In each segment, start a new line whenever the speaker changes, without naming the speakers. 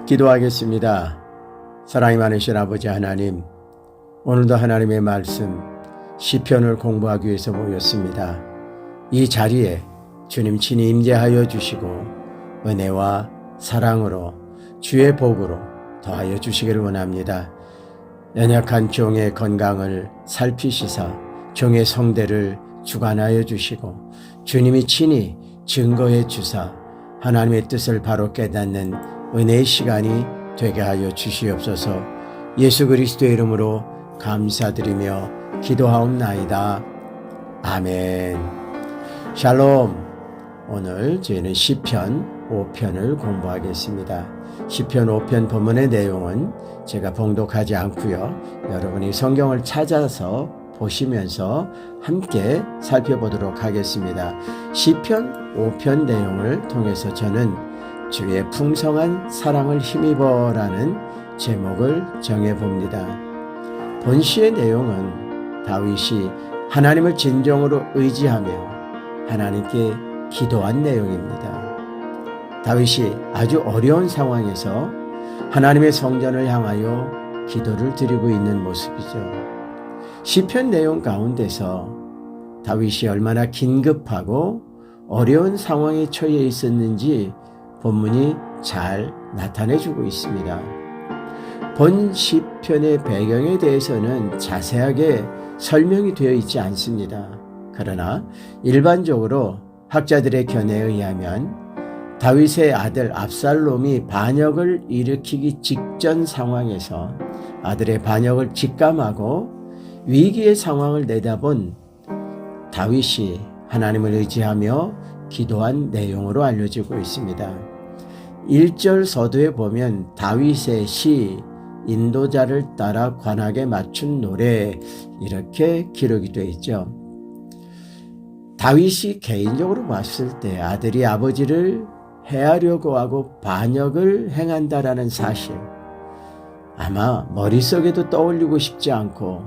기도하겠습니다. 사랑이 많으신 아버지 하나님, 오늘도 하나님의 말씀 시편을 공부하기 위해서 모였습니다. 이 자리에 주님 친히 임재하여 주시고 은혜와 사랑으로 주의 복으로 더하여 주시기를 원합니다. 연약한 종의 건강을 살피시사 종의 성대를 주관하여 주시고 주님이 친히 증거해 주사 하나님의 뜻을 바로 깨닫는 은혜의 시간이 되게 하여 주시옵소서. 예수 그리스도의 이름으로 감사드리며 기도하옵나이다. 아멘. 샬롬. 오늘 저희는 시편 5편을 공부하겠습니다. 시편 5편 본문의 내용은 제가 봉독하지 않고요. 여러분이 성경을 찾아서 보시면서 함께 살펴보도록 하겠습니다. 시편 5편 내용을 통해서 저는 주의 풍성한 사랑을 힘입어라는 제목을 정해봅니다. 본시의 내용은 다윗이 하나님을 진정으로 의지하며 하나님께 기도한 내용입니다. 다윗이 아주 어려운 상황에서 하나님의 성전을 향하여 기도를 드리고 있는 모습이죠. 시편 내용 가운데서 다윗이 얼마나 긴급하고 어려운 상황에 처해 있었는지 본문이 잘 나타내주고 있습니다. 본 시편의 배경에 대해서는 자세하게 설명이 되어 있지 않습니다. 그러나 일반적으로 학자들의 견해에 의하면 다윗의 아들 압살롬이 반역을 일으키기 직전 상황에서 아들의 반역을 직감하고 위기의 상황을 내다본 다윗이 하나님을 의지하며 기도한 내용으로 알려지고 있습니다. 1절 서두에 보면 다윗의 시, 인도자를 따라 관악에 맞춘 노래 이렇게 기록이 되어 있죠. 다윗이 개인적으로 봤을 때 아들이 아버지를 해하려고 하고 반역을 행한다라는 사실, 아마 머릿속에도 떠올리고 싶지 않고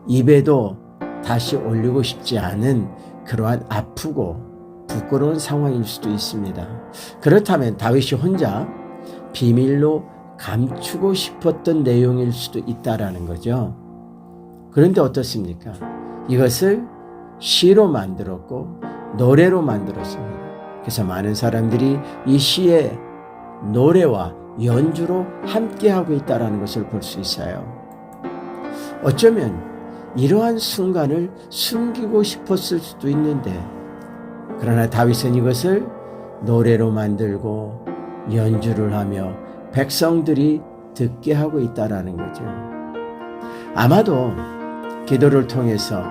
입에도 다시 올리고 싶지 않은 그러한 아프고 부끄러운 상황일 수도 있습니다. 그렇다면 다윗이 혼자 비밀로 감추고 싶었던 내용일 수도 있다라는 거죠. 그런데 어떻습니까? 이것을 시로 만들었고 노래로 만들었습니다. 그래서 많은 사람들이 이 시의 노래와 연주로 함께하고 있다는 것을 볼 수 있어요. 어쩌면 이러한 순간을 숨기고 싶었을 수도 있는데, 그러나 다윗은 이것을 노래로 만들고 연주를 하며 백성들이 듣게 하고 있다는 거죠. 아마도 기도를 통해서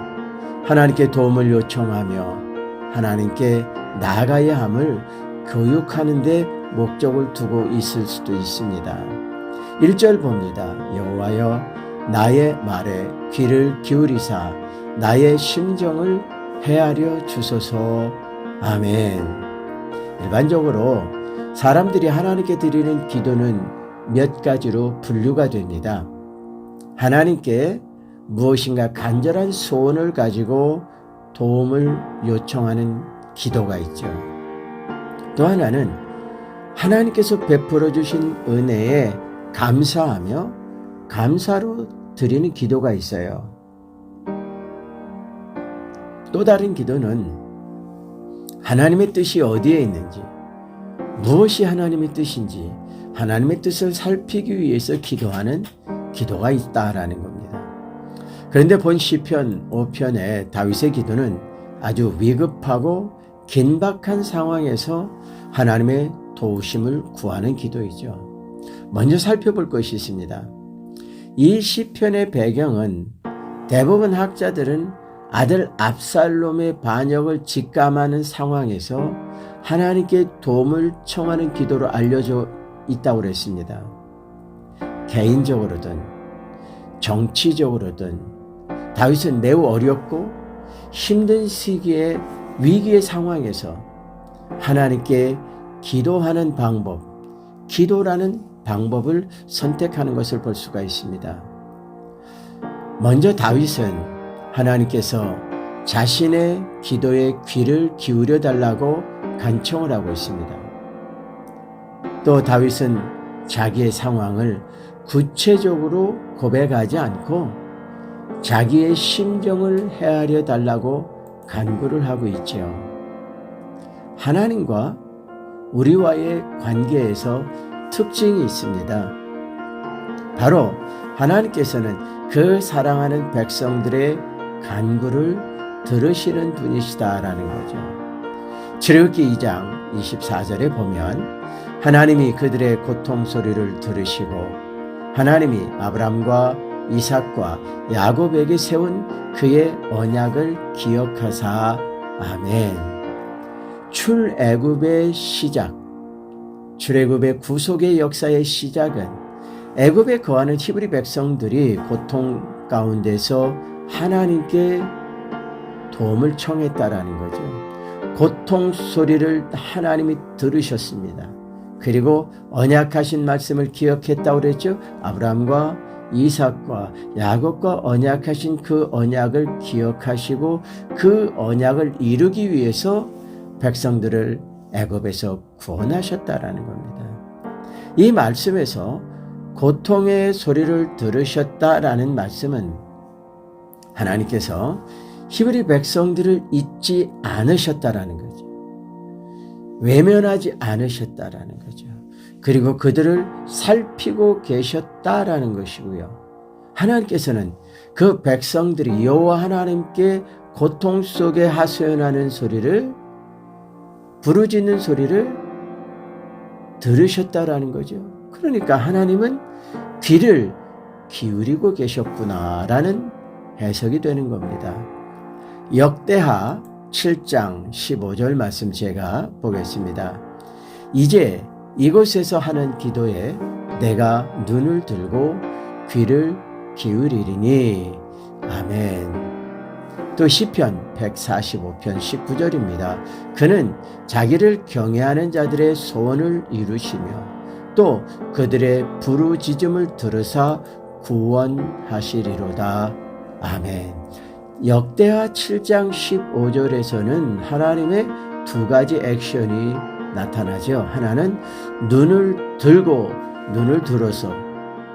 하나님께 도움을 요청하며 하나님께 나아가야 함을 교육하는 데 목적을 두고 있을 수도 있습니다. 1절 봅니다. 여호와여 나의 말에 귀를 기울이사 나의 심정을 헤아려 주소서. 아멘. 일반적으로 사람들이 하나님께 드리는 기도는 몇 가지로 분류가 됩니다. 하나님께 무엇인가 간절한 소원을 가지고 도움을 요청하는 기도가 있죠. 또 하나는 하나님께서 베풀어 주신 은혜에 감사하며 감사로 드리는 기도가 있어요. 또 다른 기도는 하나님의 뜻이 어디에 있는지, 무엇이 하나님의 뜻인지 하나님의 뜻을 살피기 위해서 기도하는 기도가 있다라는 겁니다. 그런데 본 시편 5편의 다윗의 기도는 아주 위급하고 긴박한 상황에서 하나님의 도우심을 구하는 기도이죠. 먼저 살펴볼 것이 있습니다. 이 시편의 배경은 대부분 학자들은 아들 압살롬의 반역을 직감하는 상황에서 하나님께 도움을 청하는 기도로 알려져 있다고 그랬습니다. 개인적으로든 정치적으로든 다윗은 매우 어렵고 힘든 시기에 위기의 상황에서 하나님께 기도하는 방법, 기도라는 방법을 선택하는 것을 볼 수가 있습니다. 먼저 다윗은 하나님께서 자신의 기도에 귀를 기울여 달라고 간청을 하고 있습니다. 또 다윗은 자기의 상황을 구체적으로 고백하지 않고 자기의 심정을 헤아려 달라고 간구를 하고 있죠. 하나님과 우리와의 관계에서 특징이 있습니다. 바로 하나님께서는 그 사랑하는 백성들의 간구를 들으시는 분이시다라는 거죠. 출애굽기 2장 24절에 보면 하나님이 그들의 고통 소리를 들으시고 하나님이 아브람과 이삭과 야곱에게 세운 그의 언약을 기억하사 아멘. 출애굽의 시작, 출애굽의 구속의 역사의 시작은 애굽에 거하는 히브리 백성들이 고통 가운데서 하나님께 도움을 청했다라는 거죠. 고통 소리를 하나님이 들으셨습니다. 그리고 언약하신 말씀을 기억했다고 그랬죠. 아브라함과 이삭과 야곱과 언약하신 그 언약을 기억하시고 그 언약을 이루기 위해서 백성들을 애굽에서 구원하셨다라는 겁니다. 이 말씀에서 고통의 소리를 들으셨다라는 말씀은 하나님께서 히브리 백성들을 잊지 않으셨다라는 거죠. 외면하지 않으셨다라는 거죠. 그리고 그들을 살피고 계셨다라는 것이고요. 하나님께서는 그 백성들이 여호와 하나님께 고통 속에 하소연하는 소리를, 부르짖는 소리를 들으셨다라는 거죠. 그러니까 하나님은 귀를 기울이고 계셨구나라는 해석이 되는 겁니다. 역대하 7장 15절 말씀 제가 보겠습니다. 이제 이곳에서 하는 기도에 내가 눈을 들고 귀를 기울이리니 아멘. 또 시편 145편 19절입니다. 그는 자기를 경외하는 자들의 소원을 이루시며 또 그들의 부르짖음을 들으사 구원하시리로다. 아멘. 역대하 7장 15절에서는 하나님의 두 가지 액션이 나타나죠. 하나는 눈을 들고 눈을 들어서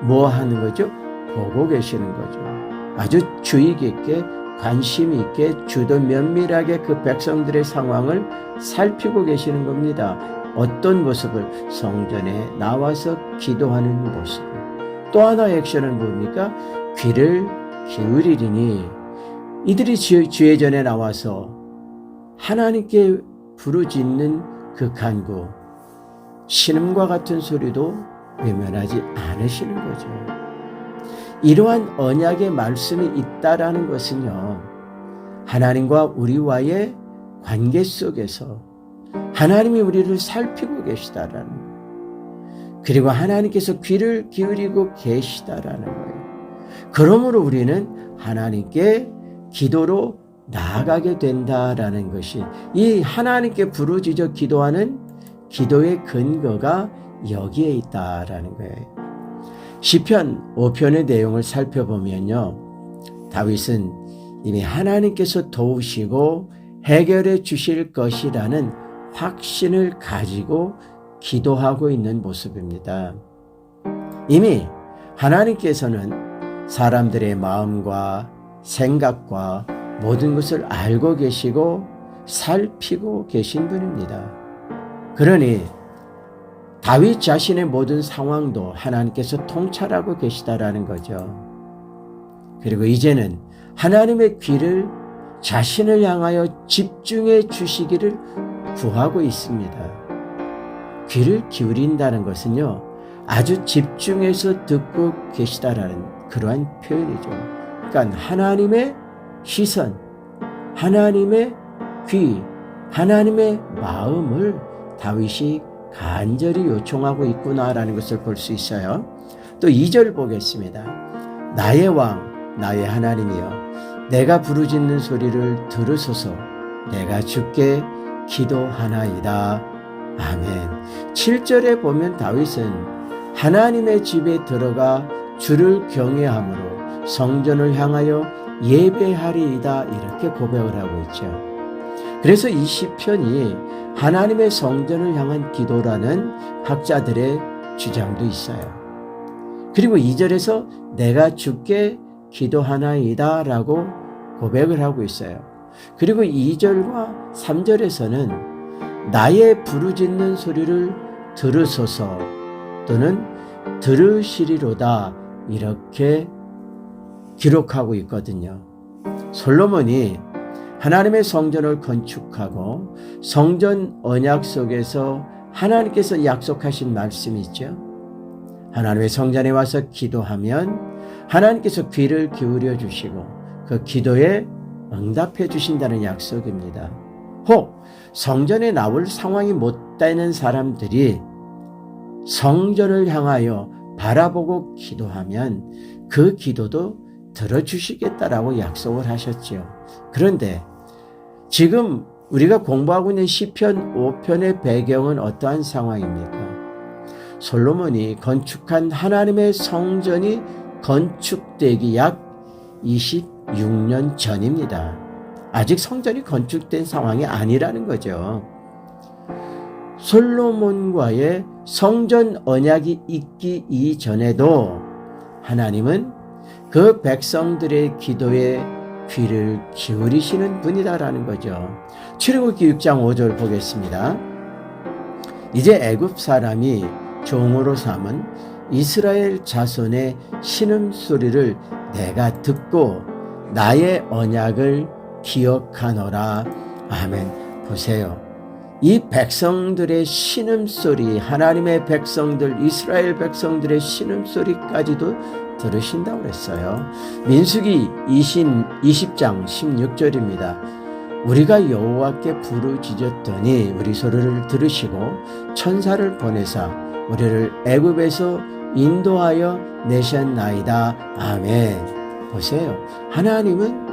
뭐 하는 거죠? 보고 계시는 거죠. 아주 주의 깊게 관심 있게 주도 면밀하게 그 백성들의 상황을 살피고 계시는 겁니다. 어떤 모습을? 성전에 나와서 기도하는 모습. 또 하나의 액션은 뭡니까? 귀를 기울이리니 이들이 주의 전에 나와서 하나님께 부르짖는 그 간구, 신음과 같은 소리도 외면하지 않으시는 거죠. 이러한 언약의 말씀이 있다라는 것은요, 하나님과 우리와의 관계 속에서 하나님이 우리를 살피고 계시다라는 거예요. 그리고 하나님께서 귀를 기울이고 계시다라는 거예요. 그러므로 우리는 하나님께 기도로 나아가게 된다라는 것이, 이 하나님께 부르짖어 기도하는 기도의 근거가 여기에 있다라는 거예요. 시편 5편의 내용을 살펴보면요, 다윗은 이미 하나님께서 도우시고 해결해 주실 것이라는 확신을 가지고 기도하고 있는 모습입니다. 이미 하나님께서는 사람들의 마음과 생각과 모든 것을 알고 계시고 살피고 계신 분입니다. 그러니 다윗 자신의 모든 상황도 하나님께서 통찰하고 계시다라는 거죠. 그리고 이제는 하나님의 귀를 자신을 향하여 집중해 주시기를 구하고 있습니다. 귀를 기울인다는 것은요, 아주 집중해서 듣고 계시다라는 그러한 표현이죠. 그러니까 하나님의 시선, 하나님의 귀, 하나님의 마음을 다윗이 간절히 요청하고 있구나라는 것을 볼 수 있어요. 또 2절 보겠습니다. 나의 왕, 나의 하나님이여, 내가 부르짖는 소리를 들으소서. 내가 주께 기도하나이다. 아멘. 7절에 보면 다윗은 하나님의 집에 들어가 주를 경외함으로 성전을 향하여 예배하리이다, 이렇게 고백을 하고 있죠. 그래서 이 시편이 하나님의 성전을 향한 기도라는 학자들의 주장도 있어요. 그리고 2절에서 내가 주께 기도하나이다 라고 고백을 하고 있어요. 그리고 2절과 3절에서는 나의 부르짖는 소리를 들으소서 또는 들으시리로다 이렇게 기록하고 있거든요. 솔로몬이 하나님의 성전을 건축하고 성전 언약 속에서 하나님께서 약속하신 말씀이 있죠. 하나님의 성전에 와서 기도하면 하나님께서 귀를 기울여 주시고 그 기도에 응답해 주신다는 약속입니다. 혹 성전에 나올 상황이 못 되는 사람들이 성전을 향하여 바라보고 기도하면 그 기도도 들어주시겠다라고 약속을 하셨지요. 그런데 지금 우리가 공부하고 있는 시편 5편의 배경은 어떠한 상황입니까? 솔로몬이 건축한 하나님의 성전이 건축되기 약 26년 전입니다. 아직 성전이 건축된 상황이 아니라는 거죠. 솔로몬과의 성전 언약이 있기 이전에도 하나님은 그 백성들의 기도에 귀를 기울이시는 분이다라는 거죠. 출애굽기 6장 5절 보겠습니다. 이제 애굽 사람이 종으로 삼은 이스라엘 자손의 신음소리를 내가 듣고 나의 언약을 기억하노라. 아멘. 보세요. 이 백성들의 신음소리, 하나님의 백성들, 이스라엘 백성들의 신음소리까지도 들으신다고 그랬어요. 민수기 20장 16절입니다. 우리가 여호와께 부르짖었더니 우리 소리를 들으시고 천사를 보내사 우리를 애굽에서 인도하여 내셨나이다. 아멘. 보세요. 하나님은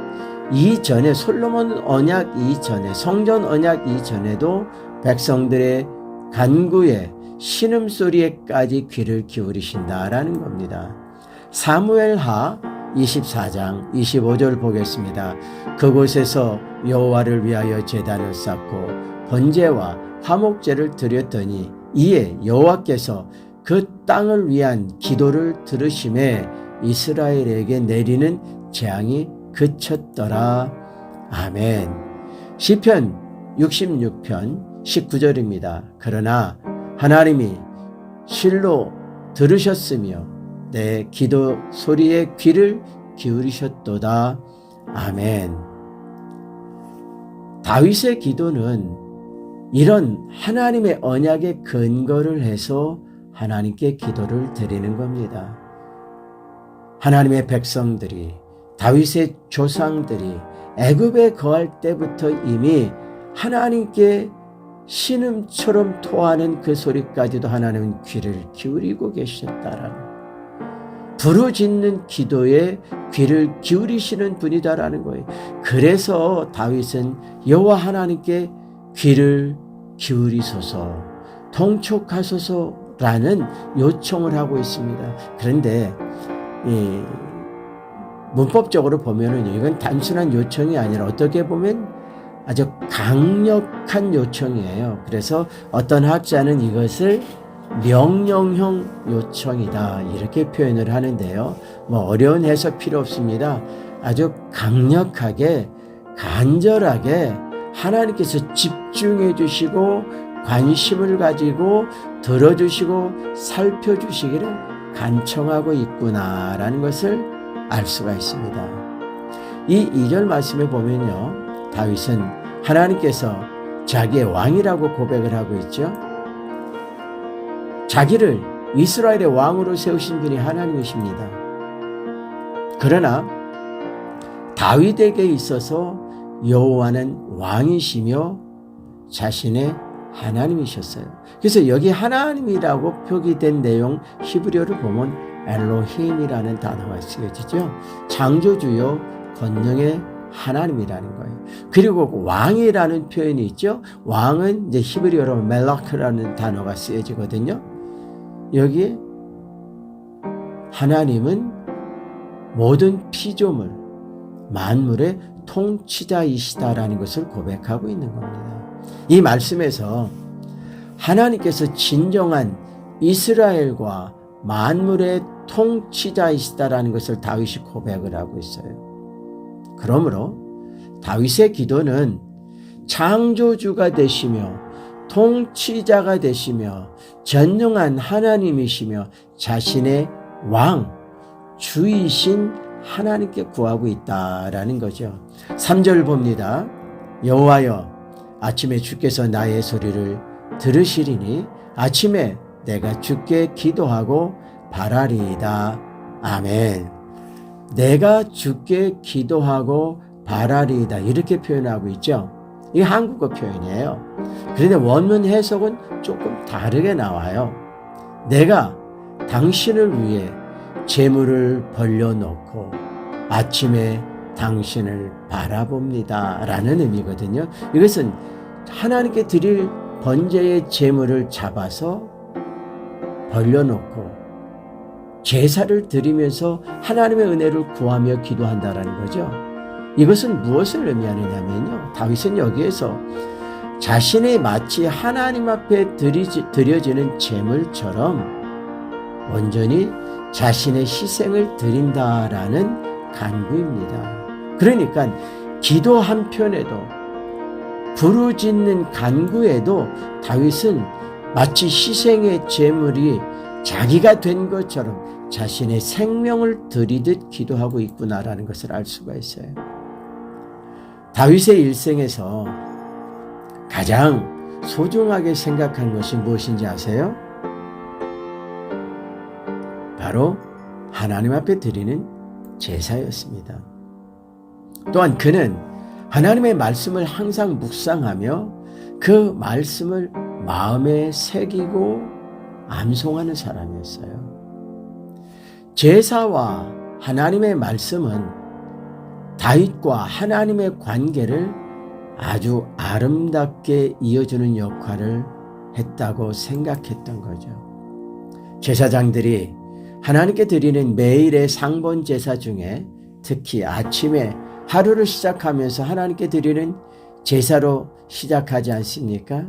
이전에 솔로몬 언약 이전에 성전 언약 이전에도 백성들의 간구에 신음소리에까지 귀를 기울이신다라는 겁니다. 사무엘하 24장 25절 보겠습니다. 그곳에서 여호와를 위하여 제단을 쌓고 번제와 화목제를 드렸더니 이에 여호와께서 그 땅을 위한 기도를 들으심에 이스라엘에게 내리는 재앙이 그쳤더라. 아멘. 시편 66편 19절입니다. 그러나 하나님이 실로 들으셨으며 내 기도 소리에 귀를 기울이셨도다. 아멘. 다윗의 기도는 이런 하나님의 언약에 근거를 해서 하나님께 기도를 드리는 겁니다. 하나님의 백성들이 다윗의 조상들이 애굽에 거할 때부터 이미 하나님께 신음처럼 토하는 그 소리까지도 하나님은 귀를 기울이고 계셨다라는, 부르짖는 기도에 귀를 기울이시는 분이다라는 거예요. 그래서 다윗은 여호와 하나님께 귀를 기울이소서, 통촉하소서라는 요청을 하고 있습니다. 그런데 문법적으로 보면은 이건 단순한 요청이 아니라 어떻게 보면 아주 강력한 요청이에요. 그래서 어떤 학자는 이것을 명령형 요청이다 이렇게 표현을 하는데요. 뭐 어려운 해석 필요 없습니다. 아주 강력하게 간절하게 하나님께서 집중해 주시고 관심을 가지고 들어주시고 살펴주시기를 간청하고 있구나라는 것을 알 수가 있습니다. 이 2절 말씀에 보면요, 다윗은 하나님께서 자기의 왕이라고 고백을 하고 있죠. 자기를 이스라엘의 왕으로 세우신 분이 하나님이십니다. 그러나 다윗에게 있어서 여호와는 왕이시며 자신의 하나님이셨어요. 그래서 여기 하나님이라고 표기된 내용 히브리어를 보면 엘로힘이라는 단어가 쓰여지죠. 창조주요 권능의 하나님이라는 거예요. 그리고 왕이라는 표현이 있죠. 왕은 이제 히브리어로 멜라크라는 단어가 쓰여지거든요. 여기 하나님은 모든 피조물, 만물의 통치자이시다라는 것을 고백하고 있는 겁니다. 이 말씀에서 하나님께서 진정한 이스라엘과 만물의 통치자이시다라는 것을 다윗이 고백을 하고 있어요. 그러므로 다윗의 기도는 창조주가 되시며 통치자가 되시며 전능한 하나님이시며 자신의 왕, 주이신 하나님께 구하고 있다라는 거죠. 3절 봅니다. 여호와여, 아침에 주께서 나의 소리를 들으시리니 아침에 내가 주께 기도하고 바라리이다. 아멘. 내가 주께 기도하고 바라리이다, 이렇게 표현하고 있죠. 이게 한국어 표현이에요. 그런데 원문 해석은 조금 다르게 나와요. 내가 당신을 위해 재물을 벌려놓고 아침에 당신을 바라봅니다 라는 의미거든요. 이것은 하나님께 드릴 번제의 재물을 잡아서 벌려놓고 제사를 드리면서 하나님의 은혜를 구하며 기도한다라는 거죠. 이것은 무엇을 의미하느냐면요, 다윗은 여기에서 자신이 마치 하나님 앞에 드려지는 제물처럼 온전히 자신의 희생을 드린다라는 간구입니다. 그러니까 기도 한편에도, 부르짖는 간구에도 다윗은 마치 희생의 제물이 자기가 된 것처럼 자신의 생명을 드리듯 기도하고 있구나라는 것을 알 수가 있어요. 다윗의 일생에서 가장 소중하게 생각한 것이 무엇인지 아세요? 바로 하나님 앞에 드리는 제사였습니다. 또한 그는 하나님의 말씀을 항상 묵상하며 그 말씀을 마음에 새기고 암송하는 사람이었어요. 제사와 하나님의 말씀은 다윗과 하나님의 관계를 아주 아름답게 이어주는 역할을 했다고 생각했던 거죠. 제사장들이 하나님께 드리는 매일의 상본 제사 중에 특히 아침에 하루를 시작하면서 하나님께 드리는 제사로 시작하지 않습니까?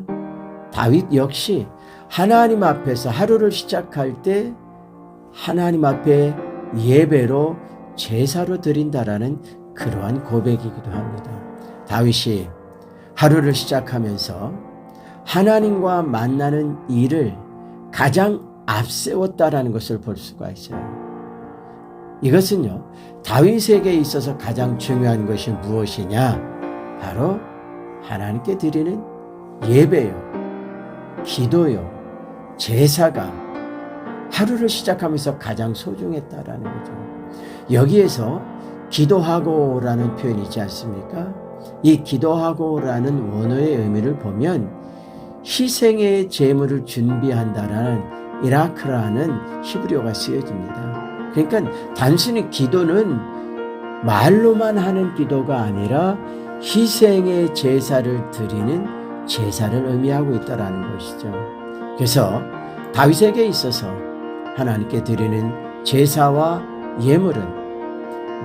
다윗 역시 하나님 앞에서 하루를 시작할 때 하나님 앞에 예배로 제사로 드린다라는 그러한 고백이기도 합니다. 다윗이 하루를 시작하면서 하나님과 만나는 일을 가장 앞세웠다라는 것을 볼 수가 있어요. 이것은요, 다윗에게 있어서 가장 중요한 것이 무엇이냐? 바로 하나님께 드리는 예배요, 기도요, 제사가 하루를 시작하면서 가장 소중했다라는 거죠. 여기에서 기도하고라는 표현이 있지 않습니까? 이 기도하고라는 원어의 의미를 보면 희생의 제물을 준비한다라는 이라크라는 히브리어가 쓰여집니다. 그러니까 단순히 기도는 말로만 하는 기도가 아니라 희생의 제사를 드리는 제사를 의미하고 있다는 것이죠. 그래서 다윗에게 있어서 하나님께 드리는 제사와 예물은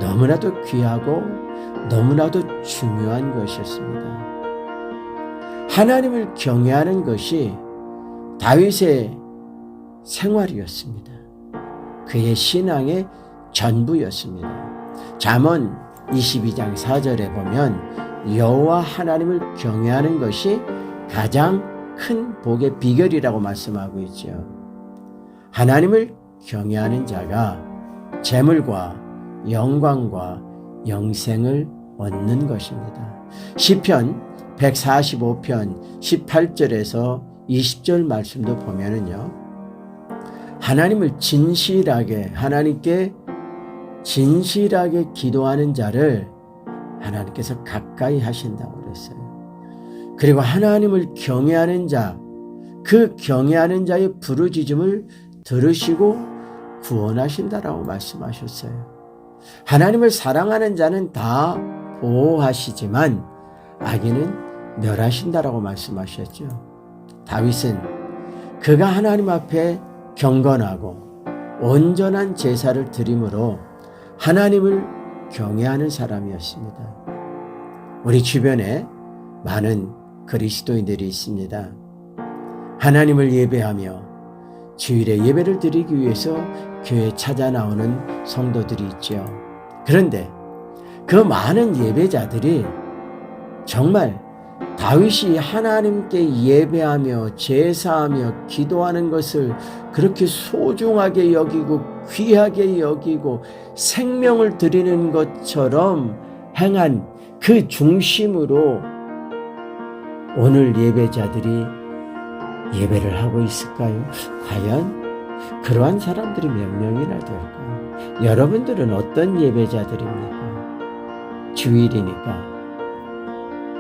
너무나도 귀하고 너무나도 중요한 것이었습니다. 하나님을 경외하는 것이 다윗의 생활이었습니다. 그의 신앙의 전부였습니다. 잠언 22장 4절에 보면 여호와 하나님을 경외하는 것이 가장 큰 복의 비결이라고 말씀하고 있죠. 하나님을 경외하는 자가 재물과 영광과 영생을 얻는 것입니다. 시편 145편 18절에서 20절 말씀도 보면은요, 하나님을 하나님께 진실하게 기도하는 자를 하나님께서 가까이 하신다고 그랬어요. 그리고 하나님을 경외하는 자, 그 경외하는 자의 부르짖음을 들으시고 구원하신다라고 말씀하셨어요. 하나님을 사랑하는 자는 다 보호하시지만 악인은 멸하신다라고 말씀하셨죠. 다윗은 그가 하나님 앞에 경건하고 온전한 제사를 드림으로 하나님을 경외하는 사람이었습니다. 우리 주변에 많은 그리스도인들이 있습니다. 하나님을 예배하며 주일에 예배를 드리기 위해서 교회에 찾아 나오는 성도들이 있죠. 그런데 그 많은 예배자들이 정말 다윗이 하나님께 예배하며 제사하며 기도하는 것을 그렇게 소중하게 여기고 귀하게 여기고 생명을 드리는 것처럼 행한 그 중심으로 오늘 예배자들이 예배를 하고 있을까요? 과연 그러한 사람들이 몇 명이나 될까요? 여러분들은 어떤 예배자들입니까? 주일이니까,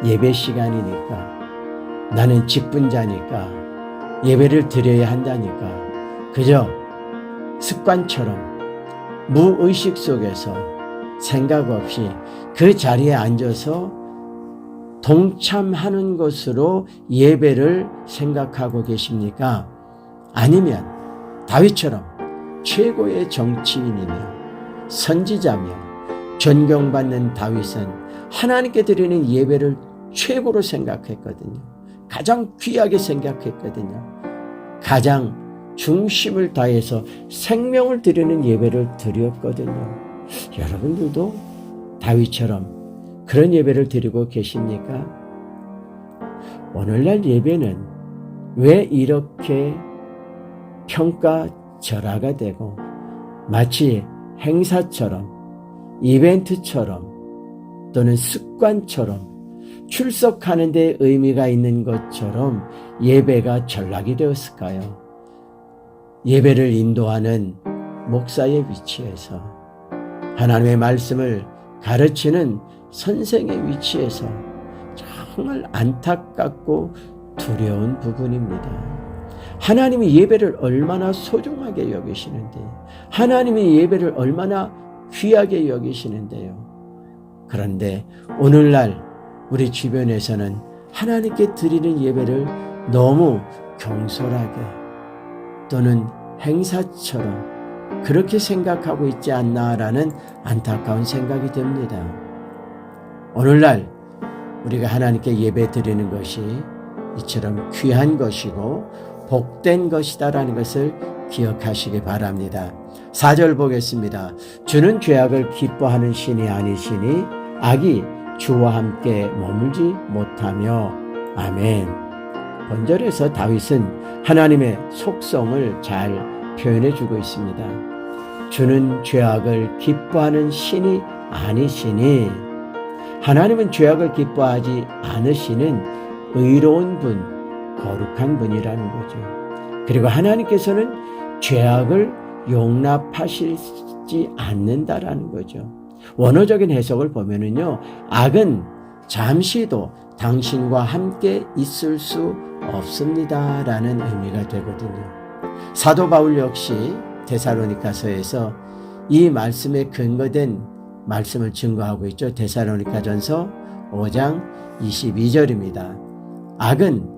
예배 시간이니까, 나는 직분자니까, 예배를 드려야 한다니까, 그저 습관처럼 무의식 속에서 생각 없이 그 자리에 앉아서 동참하는 것으로 예배를 생각하고 계십니까? 아니면 다윗처럼 최고의 정치인이며 선지자며 존경받는 다윗은 하나님께 드리는 예배를 최고로 생각했거든요. 가장 귀하게 생각했거든요. 가장 중심을 다해서 생명을 드리는 예배를 드렸거든요. 여러분들도 다윗처럼 그런 예배를 드리고 계십니까? 오늘날 예배는 왜 이렇게 평가절하가 되고 마치 행사처럼 이벤트처럼 또는 습관처럼 출석하는 데 의미가 있는 것처럼 예배가 전락이 되었을까요? 예배를 인도하는 목사의 위치에서 하나님의 말씀을 가르치는 선생의 위치에서 정말 안타깝고 두려운 부분입니다. 하나님이 예배를 얼마나 소중하게 여기시는데, 하나님이 예배를 얼마나 귀하게 여기시는데요. 그런데 오늘날 우리 주변에서는 하나님께 드리는 예배를 너무 경솔하게 또는 행사처럼 그렇게 생각하고 있지 않나라는 안타까운 생각이 듭니다. 오늘날 우리가 하나님께 예배 드리는 것이 이처럼 귀한 것이고 복된 것이다라는 것을 기억하시기 바랍니다. 4절 보겠습니다. 주는 죄악을 기뻐하는 신이 아니시니 악이 주와 함께 머물지 못하며. 아멘. 본절에서 다윗은 하나님의 속성을 잘 표현해 주고 있습니다. 주는 죄악을 기뻐하는 신이 아니시니, 하나님은 죄악을 기뻐하지 않으시는 의로운 분, 거룩한 분이라는 거죠. 그리고 하나님께서는 죄악을 용납하시지 않는다라는 거죠. 원어적인 해석을 보면은요, 악은 잠시도 당신과 함께 있을 수 없습니다라는 의미가 되거든요. 사도 바울 역시 데살로니가서에서 이 말씀에 근거된 말씀을 증거하고 있죠. 데살로니가전서 5장 22절입니다. 악은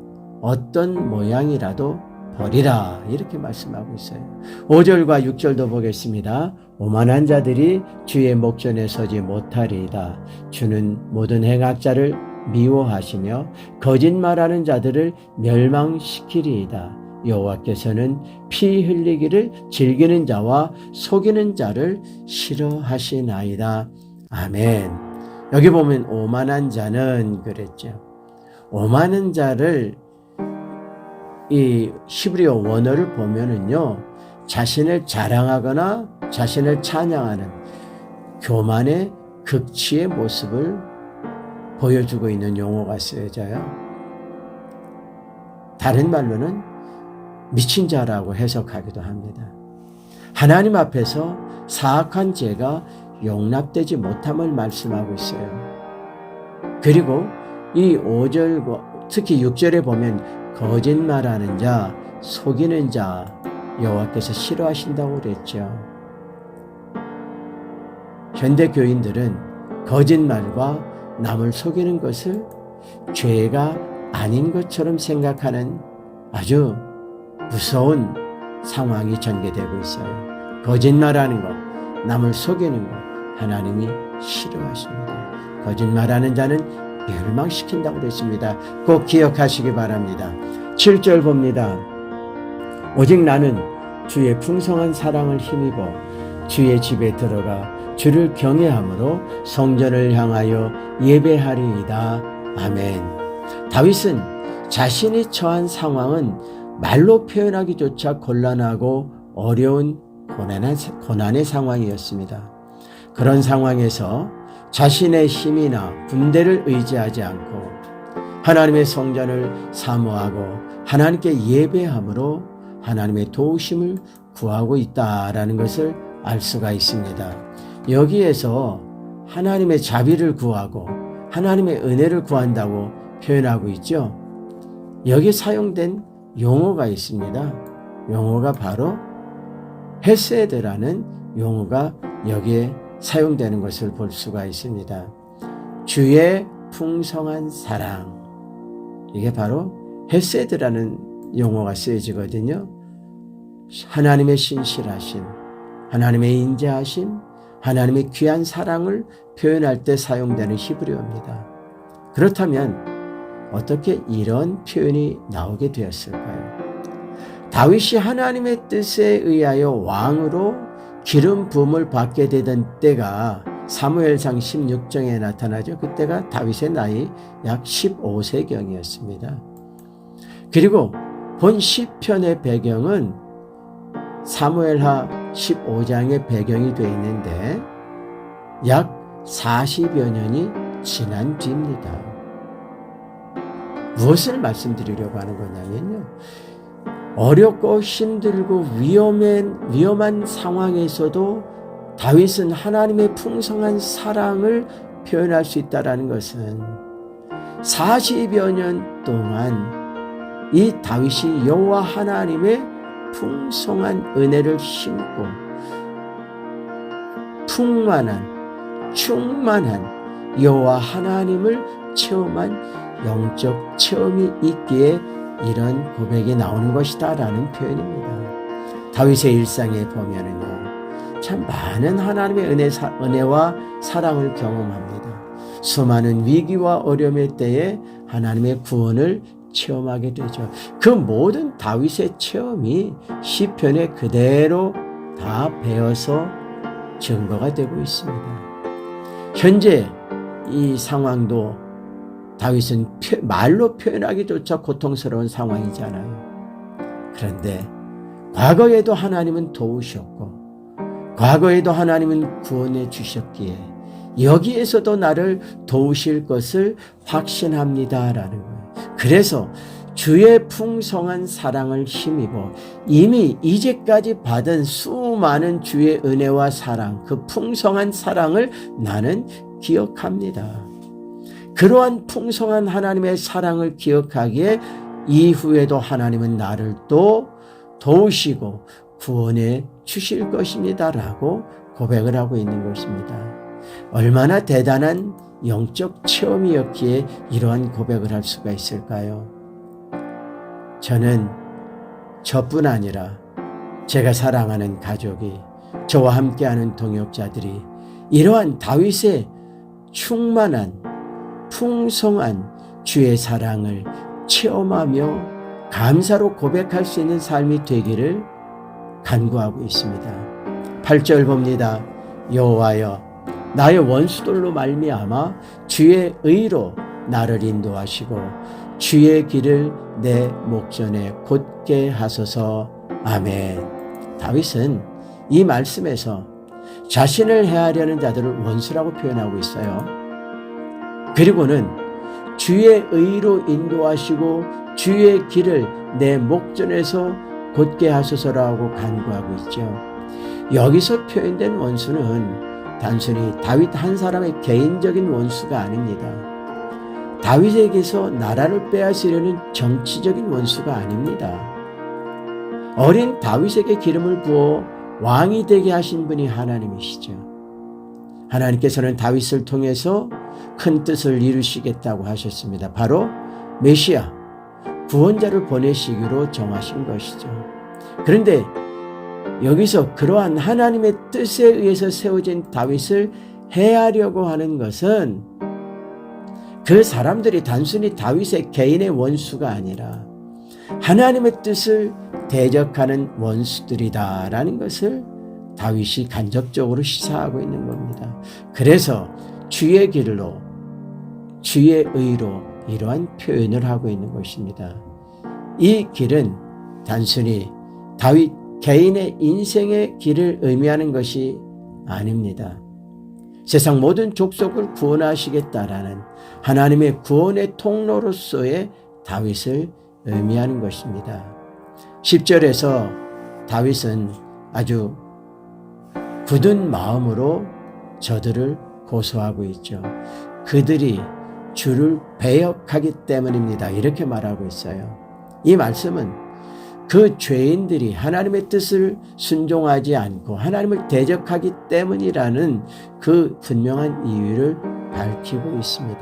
어떤 모양이라도 버리라, 이렇게 말씀하고 있어요. 5절과 6절도 보겠습니다. 오만한 자들이 주의 목전에 서지 못하리이다. 주는 모든 행악자를 미워하시며 거짓말하는 자들을 멸망시키리이다. 여호와께서는 피 흘리기를 즐기는 자와 속이는 자를 싫어하시나이다. 아멘. 여기 보면 오만한 자는 그랬죠. 오만한 자를 이 히브리어 원어를 보면은요, 자신을 자랑하거나 자신을 찬양하는 교만의 극치의 모습을 보여주고 있는 용어가 쓰여져요. 다른 말로는 미친 자라고 해석하기도 합니다. 하나님 앞에서 사악한 죄가 용납되지 못함을 말씀하고 있어요. 그리고 이 5절과 특히 6절에 보면 거짓말하는 자, 속이는 자 여호와께서 싫어하신다고 그랬죠. 현대 교인들은 거짓말과 남을 속이는 것을 죄가 아닌 것처럼 생각하는 아주 무서운 상황이 전개되고 있어요. 거짓말하는 것, 남을 속이는 것, 하나님이 싫어하십니다. 거짓말하는 자는 멸망시킨다고 그랬습니다. 꼭 기억하시기 바랍니다. 7절 봅니다. 오직 나는 주의 풍성한 사랑을 힘입어 주의 집에 들어가 주를 경외함으로 성전을 향하여 예배하리이다. 아멘. 다윗은 자신이 처한 상황은 말로 표현하기조차 곤란하고 어려운 고난의 상황이었습니다. 그런 상황에서 자신의 힘이나 군대를 의지하지 않고 하나님의 성전을 사모하고 하나님께 예배함으로 하나님의 도우심을 구하고 있다라는 것을 알 수가 있습니다. 여기에서 하나님의 자비를 구하고 하나님의 은혜를 구한다고 표현하고 있죠. 여기 사용된 용어가 있습니다. 용어가 바로 헤세드라는 용어가 여기에 사용되는 것을 볼 수가 있습니다. 주의 풍성한 사랑, 이게 바로 헤세드라는 용어가 쓰여지거든요. 하나님의 신실하심, 하나님의 인자하심, 하나님의 귀한 사랑을 표현할 때 사용되는 히브리어입니다. 그렇다면 어떻게 이런 표현이 나오게 되었을까요? 다윗이 하나님의 뜻에 의하여 왕으로 기름 부음을 받게 되던 때가 사무엘상 16장에 나타나죠. 그때가 다윗의 나이 약 15세경이었습니다. 그리고 본 시편의 배경은 사무엘하 15장의 배경이 되어 있는데 약 40여 년이 지난 뒤입니다. 무엇을 말씀드리려고 하는 거냐면요. 어렵고 힘들고 위험한 상황에서도 다윗은 하나님의 풍성한 사랑을 표현할 수 있다는 것은 40여 년 동안 이 다윗이 여호와 하나님의 풍성한 은혜를 힘고 충만한 여호와 하나님을 체험한 영적 체험이 있기에 이런 고백이 나오는 것이다라는 표현입니다. 다윗의 일상에 보면은요, 참 많은 하나님의 은혜와 사랑을 경험합니다. 수많은 위기와 어려움의 때에 하나님의 구원을 체험하게 되죠. 그 모든 다윗의 체험이 시편에 그대로 다 배어서 증거가 되고 있습니다. 현재 이 상황도 다윗은 말로 표현하기조차 고통스러운 상황이잖아요. 그런데 과거에도 하나님은 도우셨고 과거에도 하나님은 구원해 주셨기에 여기에서도 나를 도우실 것을 확신합니다라는 거예요. 그래서 주의 풍성한 사랑을 힘입어 이미 이제까지 받은 수많은 주의 은혜와 사랑, 그 풍성한 사랑을 나는 기억합니다. 그러한 풍성한 하나님의 사랑을 기억하기에 이후에도 하나님은 나를 또 도우시고 구원해 주실 것입니다라고 고백을 하고 있는 것입니다. 얼마나 대단한 영적 체험이었기에 이러한 고백을 할 수가 있을까요? 저는 저뿐 아니라 제가 사랑하는 가족이, 저와 함께하는 동역자들이 이러한 다윗의 충만한 풍성한 주의 사랑을 체험하며 감사로 고백할 수 있는 삶이 되기를 간구하고 있습니다. 8절 봅니다. 여호와여, 나의 원수들로 말미암아 주의 의로 나를 인도하시고 주의 길을 내 목전에 곧게 하소서. 아멘. 다윗은 이 말씀에서 자신을 해하려는 자들을 원수라고 표현하고 있어요. 그리고는 주의 의로 인도하시고 주의 길을 내 목전에서 곧게 하소서라고 간구하고 있죠. 여기서 표현된 원수는 단순히 다윗 한 사람의 개인적인 원수가 아닙니다. 다윗에게서 나라를 빼앗으려는 정치적인 원수가 아닙니다. 어린 다윗에게 기름을 부어 왕이 되게 하신 분이 하나님이시죠. 하나님께서는 다윗을 통해서 큰 뜻을 이루시겠다고 하셨습니다. 바로 메시아, 구원자를 보내시기로 정하신 것이죠. 그런데 여기서 그러한 하나님의 뜻에 의해서 세워진 다윗을 해하려고 하는 것은 그 사람들이 단순히 다윗의 개인의 원수가 아니라 하나님의 뜻을 나를 대적하는 원수들이다라는 것을 다윗이 간접적으로 시사하고 있는 겁니다. 그래서 주의 길로, 주의 의로 이러한 표현을 하고 있는 것입니다. 이 길은 단순히 다윗 개인의 인생의 길을 의미하는 것이 아닙니다. 세상 모든 족속을 구원하시겠다라는 하나님의 구원의 통로로서의 다윗을 의미하는 것입니다. 10절에서 다윗은 아주 굳은 마음으로 저들을 고소하고 있죠. 그들이 주를 배역하기 때문입니다. 이렇게 말하고 있어요. 이 말씀은 그 죄인들이 하나님의 뜻을 순종하지 않고 하나님을 대적하기 때문이라는 그 분명한 이유를 밝히고 있습니다.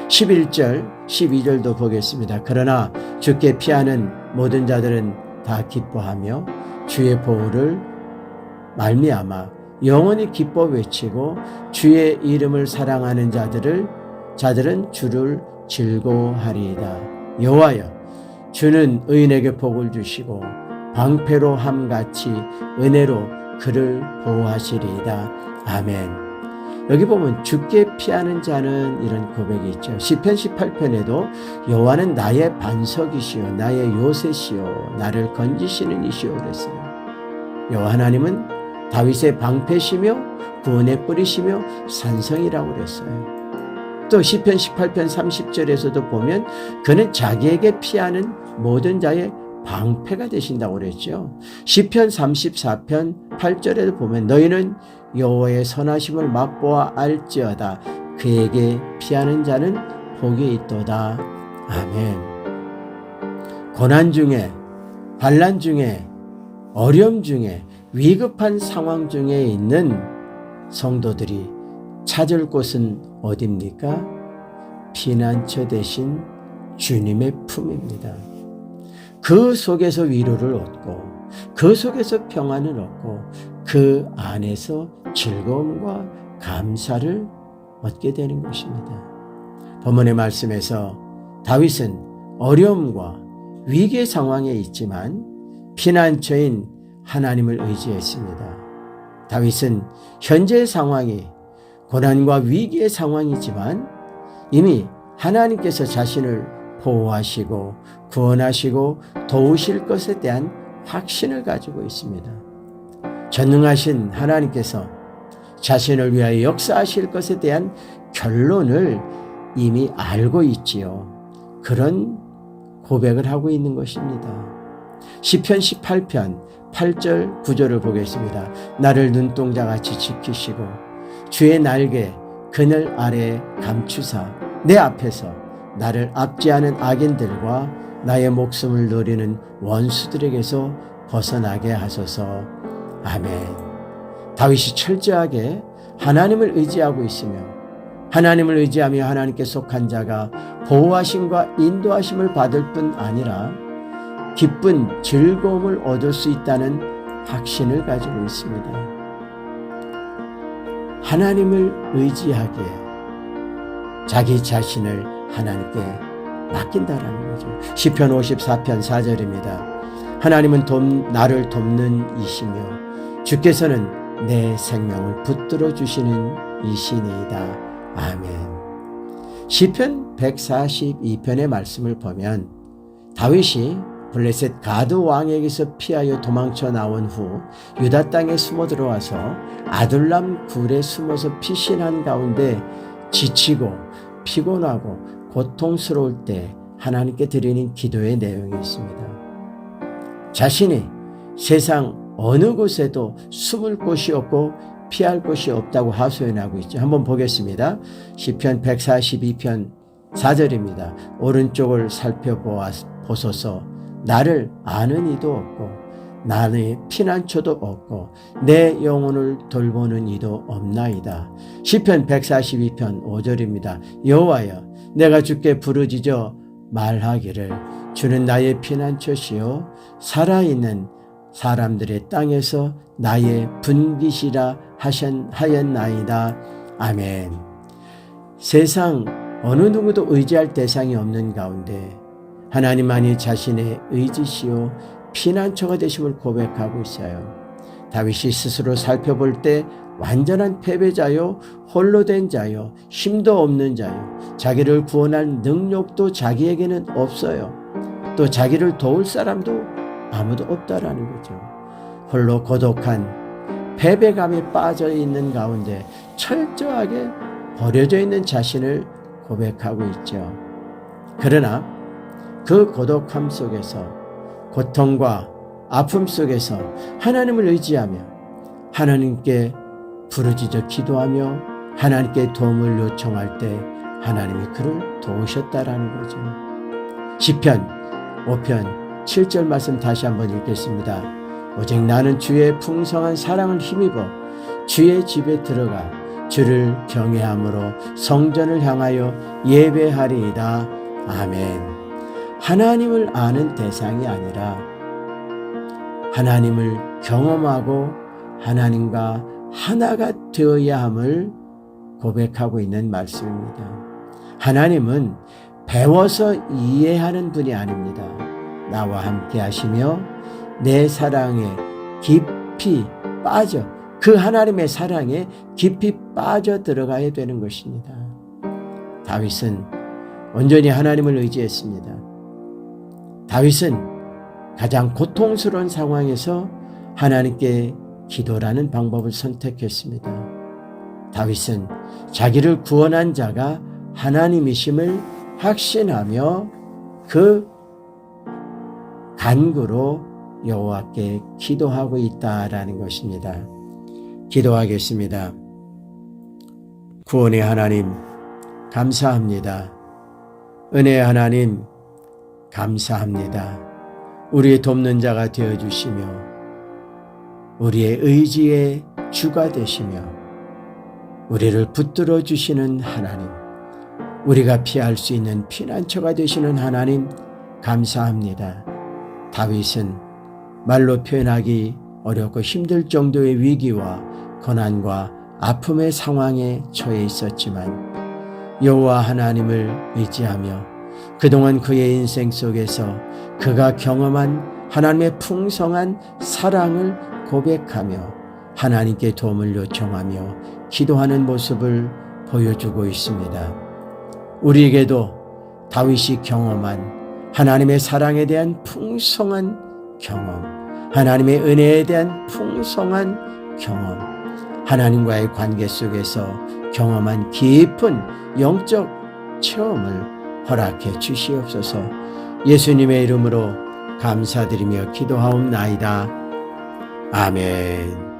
11절, 12절도 보겠습니다. 그러나 주께 피하는 모든 자들은 다 기뻐하며 주의 보호를 말미암아 영원히 기뻐 외치고 주의 이름을 사랑하는 자들은 주를 즐거워하리이다. 여호와여, 주는 의인에게 복을 주시고 방패로 함같이 은혜로 그를 보호하시리이다. 아멘. 여기 보면 주께 피하는 자는 이런 고백이 있죠. 시편 18편에도 여호와는 나의 반석이시요 나의 요새시요 나를 건지시는 이시요 그랬어요. 여호와 하나님은 다윗의 방패시며 구원의 뿌리시며 산성이라고 그랬어요. 또 시편 18편 30절에서도 보면 그는 자기에게 피하는 모든 자의 방패가 되신다고 그랬죠. 시편 34편 8절에도 보면 너희는 여호와의 선하심을 맛보아 알지어다. 그에게 피하는 자는 복이 있도다. 아멘. 고난 중에, 반난 중에, 어려움 중에, 위급한 상황 중에 있는 성도들이 찾을 곳은 어디입니까? 피난처 대신 주님의 품입니다. 그 속에서 위로를 얻고 그 속에서 평안을 얻고 그 안에서 즐거움과 감사를 얻게 되는 것입니다. 본문의 말씀에서 다윗은 어려움과 위기의 상황에 있지만 피난처인 하나님을 의지했습니다. 다윗은 현재의 상황이 고난과 위기의 상황이지만 이미 하나님께서 자신을 보호하시고 구원하시고 도우실 것에 대한 확신을 가지고 있습니다. 전능하신 하나님께서 자신을 위하여 역사하실 것에 대한 결론을 이미 알고 있지요. 그런 고백을 하고 있는 것입니다. 시편 18편 8절 9절을 보겠습니다. 나를 눈동자같이 지키시고 주의 날개 그늘 아래에 감추사 내 앞에서 나를 압제하는 악인들과 나의 목숨을 노리는 원수들에게서 벗어나게 하소서. 아멘. 다윗이 철저하게 하나님을 의지하고 있으며 하나님을 의지하며 하나님께 속한 자가 보호하심과 인도하심을 받을 뿐 아니라 기쁜 즐거움을 얻을 수 있다는 확신을 가지고 있습니다. 하나님을 의지하기에 자기 자신을 하나님께 맡긴다라는 거죠. 시편 54편 4절입니다. 하나님은 나를 돕는 이시며 주께서는 내 생명을 붙들어 주시는 이시니이다. 아멘. 시편 142편의 말씀을 보면 다윗이 블레셋 가드 왕에게서 피하여 도망쳐 나온 후 유다 땅에 숨어 들어와서 아둘람 굴에 숨어서 피신한 가운데 지치고 피곤하고 고통스러울 때 하나님께 드리는 기도의 내용이 있습니다. 자신이 세상 어느 곳에도 숨을 곳이 없고 피할 곳이 없다고 하소연하고 있죠. 한번 보겠습니다. 시편 142편 4절입니다. 오른쪽을 살펴보소서. 나를 아는 이도 없고 나의 피난처도 없고 내 영혼을 돌보는 이도 없나이다. 시편 142편 5절입니다. 여호와여 내가 주께 부르짖어 말하기를 주는 나의 피난처시요 살아있는 사람들의 땅에서 나의 분깃이라 하였나이다. 아멘. 세상 어느 누구도 의지할 대상이 없는 가운데 하나님만이 자신의 의지시요 피난처가 되심을 고백하고 있어요. 다윗이 스스로 살펴볼 때 완전한 패배자요, 홀로 된 자요, 힘도 없는 자요, 자기를 구원할 능력도 자기에게는 없어요. 또 자기를 도울 사람도 아무도 없다라는 거죠. 홀로 고독한 패배감에 빠져 있는 가운데 철저하게 버려져 있는 자신을 고백하고 있죠. 그러나 그 고독함 속에서, 고통과 아픔 속에서 하나님을 의지하며 하나님께 부르짖어 기도하며 하나님께 도움을 요청할 때 하나님이 그를 도우셨다라는 거죠. 시편 5편 7절 말씀 다시 한번 읽겠습니다. 오직 나는 주의 풍성한 사랑을 힘입어 주의 집에 들어가 주를 경외함으로 성전을 향하여 예배하리이다. 아멘. 하나님을 아는 대상이 아니라 하나님을 경험하고 하나님과 하나가 되어야 함을 고백하고 있는 말씀입니다. 하나님은 배워서 이해하는 분이 아닙니다. 나와 함께 하시며 내 사랑에 깊이 빠져, 그 하나님의 사랑에 깊이 빠져 들어가야 되는 것입니다. 다윗은 온전히 하나님을 의지했습니다. 다윗은 가장 고통스러운 상황에서 하나님께 기도라는 방법을 선택했습니다. 다윗은 자기를 구원한 자가 하나님이심을 확신하며 그 간구로 여호와께 기도하고 있다라는 것입니다. 기도하겠습니다. 구원의 하나님 감사합니다. 은혜의 하나님 감사합니다. 우리의 돕는 자가 되어주시며 우리의 의지의 주가 되시며 우리를 붙들어 주시는 하나님, 우리가 피할 수 있는 피난처가 되시는 하나님 감사합니다. 다윗은 말로 표현하기 어렵고 힘들 정도의 위기와 고난과 아픔의 상황에 처해 있었지만 여호와 하나님을 의지하며 그동안 그의 인생 속에서 그가 경험한 하나님의 풍성한 사랑을 고백하며 하나님께 도움을 요청하며 기도하는 모습을 보여주고 있습니다. 우리에게도 다윗이 경험한 하나님의 사랑에 대한 풍성한 경험, 하나님의 은혜에 대한 풍성한 경험, 하나님과의 관계 속에서 경험한 깊은 영적 체험을 허락해 주시옵소서. 예수님의 이름으로 감사드리며 기도하옵나이다. 아멘.